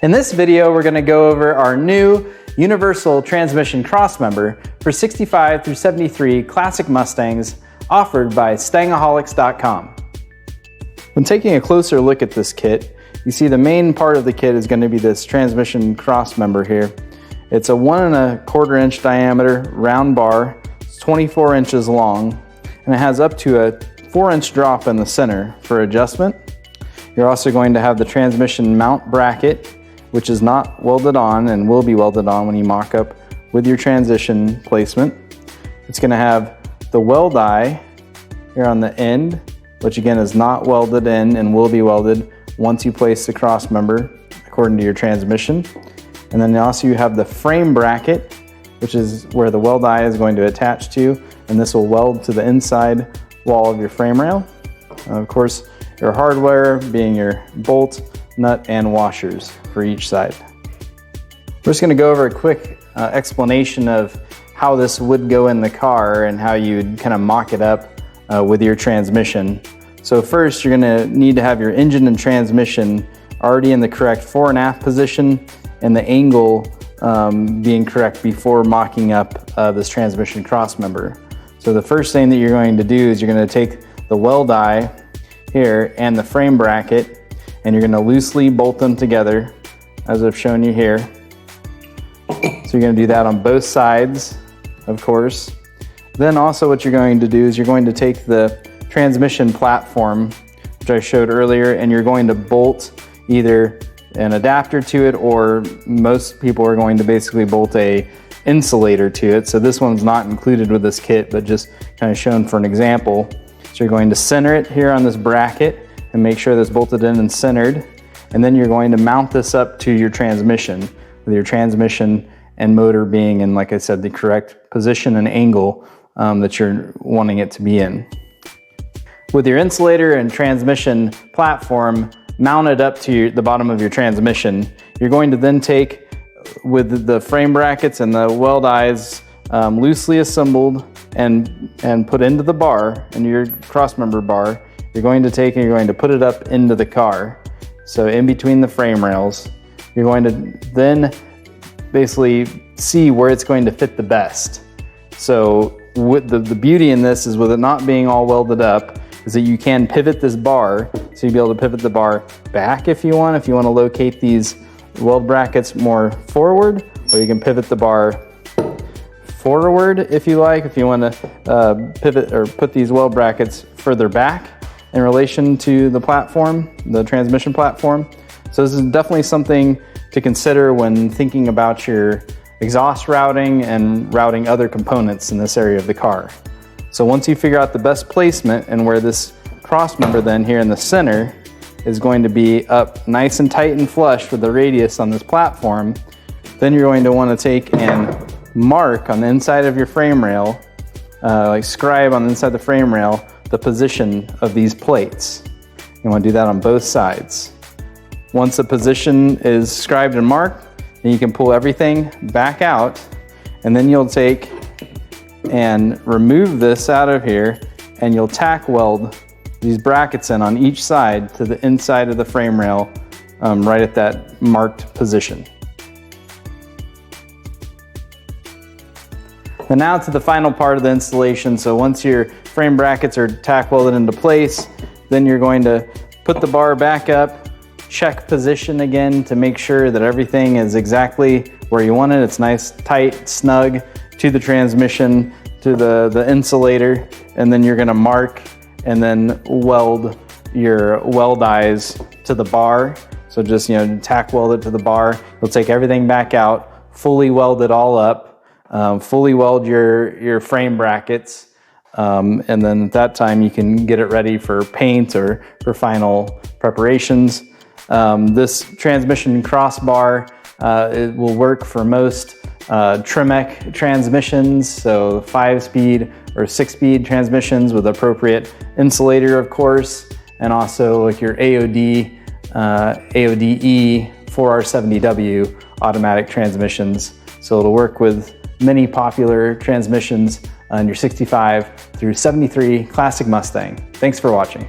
In this video, we're going to go over our new universal transmission crossmember for 65 through 73 classic Mustangs offered by Stangaholics.com. When taking a closer look at this kit, you see the main part of the kit is going to be this transmission crossmember here. It's a 1 1/4 inch diameter round bar. It's 24 inches long, and it has up to a 4-inch drop in the center for adjustment. You're also going to have the transmission mount bracket, which is not welded on and will be welded on when you mock up with your transition placement. It's going to have the weld eye here on the end, which again is not welded in and will be welded once you place the crossmember according to your transmission. And then also you have the frame bracket, which is where the weld eye is going to attach to, and this will weld to the inside wall of your frame rail. Of course, your hardware being your bolt, nut, and washers for each side. We're just going to go over a quick explanation of how this would go in the car and how you'd kind of mock it up with your transmission. So first, you're going to need to have your engine and transmission already in the correct fore and aft position, and the angle being correct before mocking up this transmission crossmember. So the first thing that you're going to do is you're going to take the weld eye here and the frame bracket, and you're going to loosely bolt them together as I've shown you here. So you're going to do that on both sides, of course. Then also what you're going to do is you're going to take the transmission platform, which I showed earlier, and you're going to bolt either an adapter to it, or most people are going to basically bolt a insulator to it. So this one's not included with this kit, but just kind of shown for an example. So you're going to center it here on this bracket and make sure that's bolted in and centered. And then you're going to mount this up to your transmission, with your transmission and motor being in, like I said, the correct position and angle that you're wanting it to be in. With your insulator and transmission platform mounted up to the bottom of your transmission, you're going to then take, with the frame brackets and the weld eyes loosely assembled and put into the bar, into your crossmember bar, you're going to take and you're going to put it up into the car. So in between the frame rails, you're going to then basically see where it's going to fit the best. So with the beauty in this is, with it not being all welded up, is that you can pivot this bar. So you'll be able to pivot the bar back if you want to locate these weld brackets more forward, or you can pivot the bar forward if you like, if you want to pivot or put these weld brackets further back in relation to the platform, the transmission platform. So this is definitely something to consider when thinking about your exhaust routing and routing other components in this area of the car. So once you figure out the best placement and where this crossmember then here in the center is going to be up nice and tight and flush with the radius on this platform, then you're going to want to take and mark on the inside of your frame rail, like scribe on the inside of the frame rail, the position of these plates. You want to do that on both sides. Once the position is scribed and marked, then you can pull everything back out, and then you'll take and remove this out of here, and you'll tack weld these brackets in on each side to the inside of the frame rail, right at that marked position. And now to the final part of the installation. So once your frame brackets are tack welded into place, then you're going to put the bar back up, check position again to make sure that everything is exactly where you want it. It's nice, tight, snug to the transmission, to the insulator, and then you're going to mark and then weld your weld eyes to the bar. So just, tack weld it to the bar. You'll take everything back out, fully weld it all up, fully weld your frame brackets, and then at that time you can get it ready for paint or for final preparations. This transmission crossbar, it will work for most Tremec transmissions, so 5-speed or 6-speed transmissions with appropriate insulator, of course, and also like your AODE 4R70W automatic transmissions. So it'll work with many popular transmissions on your 65 through 73 classic Mustang. Thanks for watching.